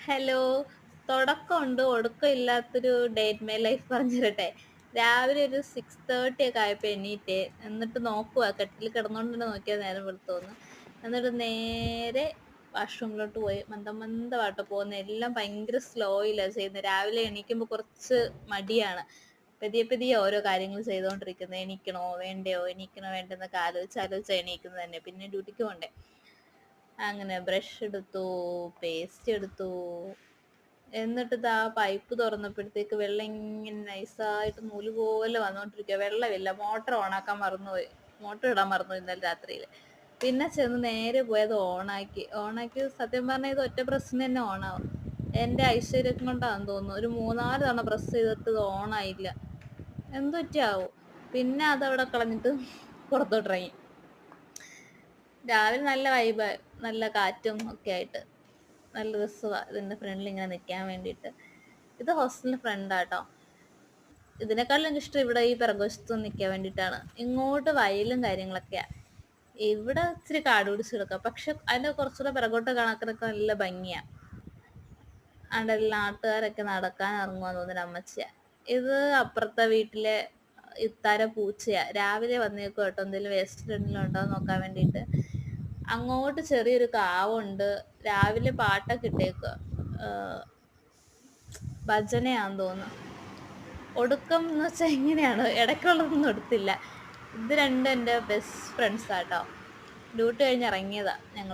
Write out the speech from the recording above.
Hello. തുടക്കമുണ്ട് ഒടുക്കമില്ലാത്തൊരു day in my life പറഞ്ഞു തരട്ടെ. രാവിലെ ഒരു 6:30 ഒക്കെ ആയപ്പോൾ എണീറ്റ്. എന്നിട്ട് നോക്കുവാ കട്ടിലിൽ കിടന്നുകൊണ്ട് തന്നെ നോക്കിയാൽ നേരം വെളുത്തോന്ന്. എന്നിട്ട് നേരെ വാഷ്റൂമിലോട്ട് പോയി മന്ദമന്ദമായിട്ട് പോകുന്നത്. എല്ലാം ഭയങ്കര സ്ലോയിലാണ് ചെയ്യുന്നത്. രാവിലെ എണീക്കുമ്പോൾ കുറച്ച് മടിയാണ്. പതിയെ പതിയെ ഓരോ കാര്യങ്ങൾ ചെയ്തുകൊണ്ടിരിക്കുന്നത്. എണീക്കണോ വേണ്ടയോ, എണീക്കണോ വേണ്ടെന്നൊക്കെ ആലോചിച്ച് എണീക്കുന്നത് തന്നെ. പിന്നെ ഡ്യൂട്ടിക്ക് പോകണ്ടേ. അങ്ങനെ ബ്രഷ് എടുത്തു, പേസ്റ്റ് എടുത്തു. എന്നിട്ട് ദാ പൈപ്പ് തുറന്നപ്പോഴത്തേക്ക് വെള്ളം ഇങ്ങനെ നൈസായിട്ട് നൂല് പോലെ വന്നുകൊണ്ടിരിക്കുക. വെള്ളമില്ല. മോട്ടർ ഓണാക്കാൻ മറന്നുപോയി. മോട്ടർ ഇടാൻ മറന്നു ഇന്നലെ രാത്രിയിൽ. പിന്നെ ചെന്ന് നേരെ പോയത് ഓണാക്കി സത്യം പറഞ്ഞാൽ ഇത് ഒറ്റ പ്രസ്സിന് തന്നെ ഓണാവും. എൻ്റെ ഐശ്വര്യം കൊണ്ടാണെന്ന് തോന്നുന്നു. ഒരു 3-4 തവണ പ്രസ് ചെയ്തിട്ട് ഇത് ഓണായില്ല. എന്തൊറ്റാവും. പിന്നെ അതവിടെ കളഞ്ഞിട്ട് പുറത്തോട്ടിറങ്ങി. രാവിലെ നല്ല വൈബ്, നല്ല കാറ്റും ഒക്കെ ആയിട്ട് നല്ല രസമാണ് ഇതിൻ്റെ ഫ്രണ്ടിൽ ഇങ്ങനെ നിൽക്കാൻ വേണ്ടിയിട്ട്. ഇത് ഹോസ്റ്റലിൻ്റെ ഫ്രണ്ടാട്ടോ. ഇതിനേക്കാളും എനിക്കിഷ്ടം ഇവിടെ ഈ പിറകുവശത്ത് നിൽക്കാൻ വേണ്ടിയിട്ടാണ്. ഇങ്ങോട്ട് വയലും കാര്യങ്ങളൊക്കെയാണ്. ഇവിടെ ഇച്ചിരി കാട് പിടിച്ച് കിടക്കുക, പക്ഷെ അതിൻ്റെ കുറച്ചുകൂടെ പിറകോട്ട് കണക്കിനൊക്കെ നല്ല ഭംഗിയാണ്. അവിടെ നാട്ടുകാരൊക്കെ നടക്കാൻ ഇറങ്ങുവാന്ന് തോന്നുന്നു. അമ്മച്ചിയാ ഇത്. അപ്പുറത്തെ വീട്ടിലെ ഇത്താര പൂച്ചയാ. രാവിലെ വന്നേക്കും കേട്ടോ, എന്തെങ്കിലും വേസ്റ്റ് എന്തെങ്കിലും ഉണ്ടോ എന്ന് നോക്കാൻ വേണ്ടിയിട്ട്. അങ്ങോട്ട് ചെറിയൊരു കാവുണ്ട്. രാവിലെ പാട്ടൊക്കെ ഇട്ടേക്കുക. ഭജനയാന്ന് തോന്നുന്നു. ഒടുക്കം എന്ന് വെച്ചാൽ എങ്ങനെയാണ്, ഇടയ്ക്കുള്ളതൊന്നും എടുത്തില്ല. ഇത് രണ്ടും എൻ്റെ ബെസ്റ്റ് ഫ്രണ്ട്സാട്ടോ. ഡ്യൂട്ടി കഴിഞ്ഞ് ഇറങ്ങിയതാ ഞങ്ങൾ.